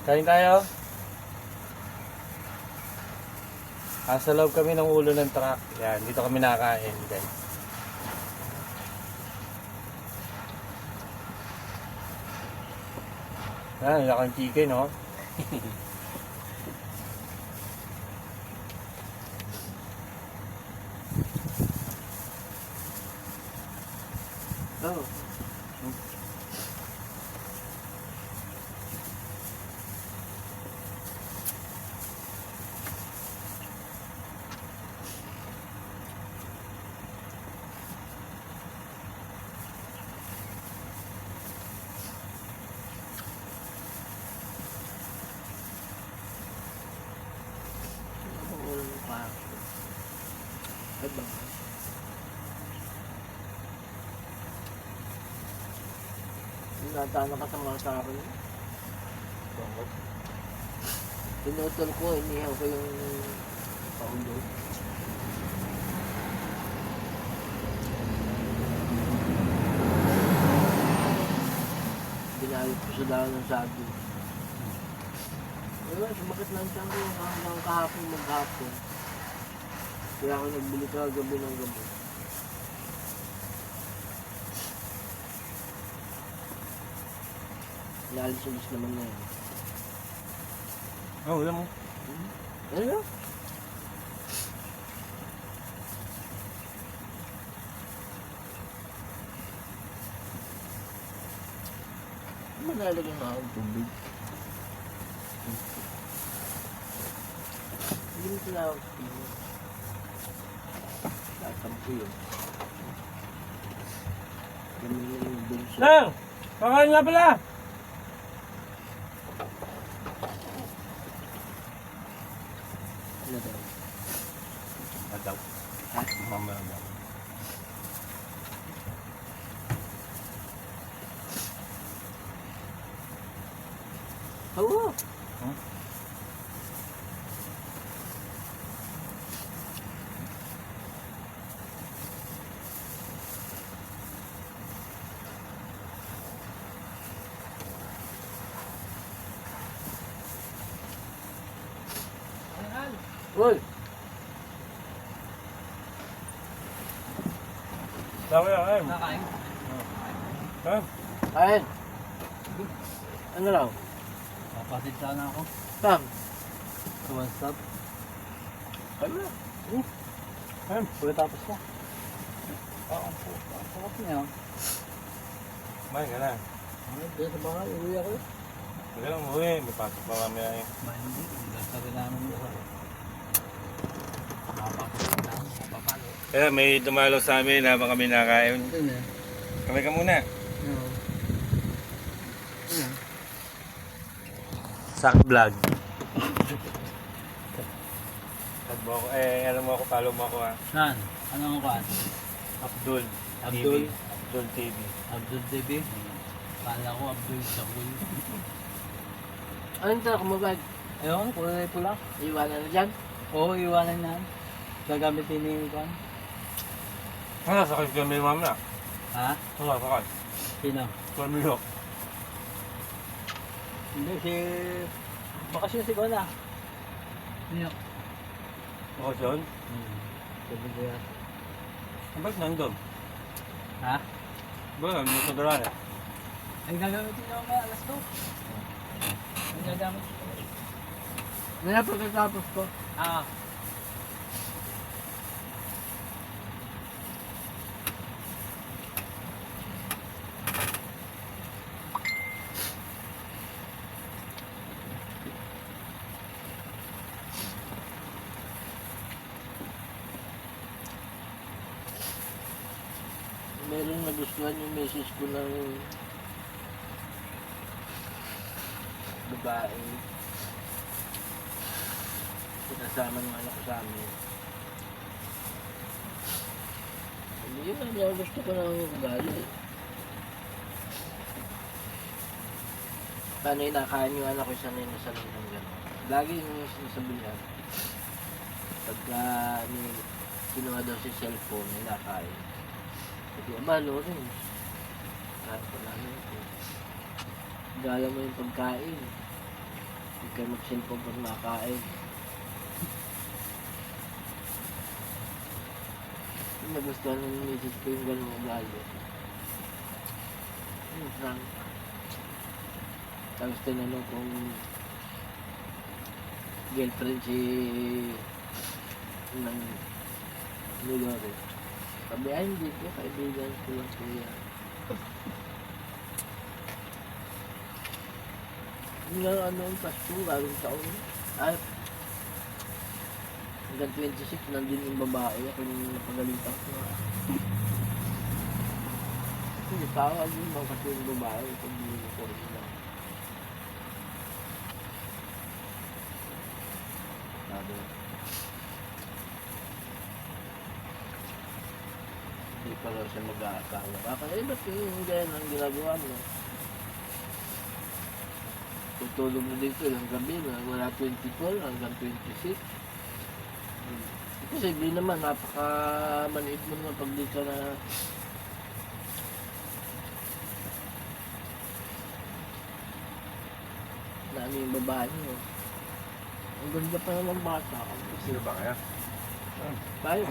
Kain tayo. Nasa loob kami ng ulo ng truck. Yan, dito kami nakakain, guys. Yan, lakang chicken, no? Oh. Natana ka sa mga tao niya. Pinutol ko, inihaw ko yung paulo. Binalit ko sa dahon ng sabi. Wala, sumakit lang siya ko hanggang kahapon maghapon. Kaya ako nagbili ka gabi ng gabi. Inalis-ulis naman na yun. Oh, wala mo. Ano yun? Manalagyan na akong tubig. Hindi mo sila akong tubig. Tatampo yun. Gamilin yung bulso. Lang! Kakain nga pala! Ano daw? Adaw. Ha? Mamaya daw. Oo. Hmm? Uy! Dami na, kain. Nakain. Ha? Kain! Ano raw? Papatid sana ako. Sam! Sa one stop. Ano na? Kain. Pagkatapos ko. Oo, ang sarap niya. Kumain ka na. Ano? Diyan sa bahay, uwi ako. Huwag lang umuwi. May pasok pa kami na eh. Hindi. Gasta rin namin doon. Mapapalo lang. Mapapalo. Kaya may dumalo sa amin habang kami nakain. Ito na. Kamay ka muna. Oo. Sak vlog. Tag mo ako. Alam mo ako, follow mo ako ha. Saan? Anong kuhan? Abdul. Abdul? TV. Abdul TV. Abdul TV? Kala ko Abdul Sakul. Anong tara kumabag? Ayun, kulay pula. Iwanan na dyan? Oo, iwanan na. Gagamitin ni Juan. Ano, sakit kami mamaya. Ha? Ano, sakit. Sino? Kami yun. Hindi, bakasyon si Juan ah. Sino? Bakasyon? Sabi ko yan. Ang ba't nandun? Ha? Ba, nandun sa garana. Ay, gagamitin na mamaya, alas 2. Ang gagamit. Ngayon pagkatapos ko. Ah. Meron nagustuhan yung message ko ng babae. Pinasama ng anak ko sa amin. Hindi yun, hindi ako gusto ko ng ugali. Paano inakain yung anak ko sanay na sanay ng gano'n. Lagi yung sinasabihan. Pagka kinuha daw si cellphone, inakain. Sabi, ama, Lawrence. Kahit pa namin ito. Gala mo yung pagkain. Huwag kayo mag-cellphone pag nakain. Nagustuhan ng misis ko yung gano'ng ugali. Frank. Tapos tinanong kung girlfriend si ng Lulore. Sabi, ay hindi ko, kaibigan ko lang po yan. Yung ano ang Pasko, bagong taon. Ay, hanggang 26, nandun yung babae. Ako yung napagalitan ko. Hindi, tawag yun mga kasi yung babae. Pag hindi ko rin lang. Sabi, hindi pa raw siya mag-aasawa. Baka, ba't yung ganyan ang ginagawa mo? Tutulog na dito yung gabi, wala 24 hanggang 26. Kasi di naman, napaka-maniit mo naman pag di ka na ano yung babae mo. Ang ganda pa naman bata. Sino ba kaya? Tayo.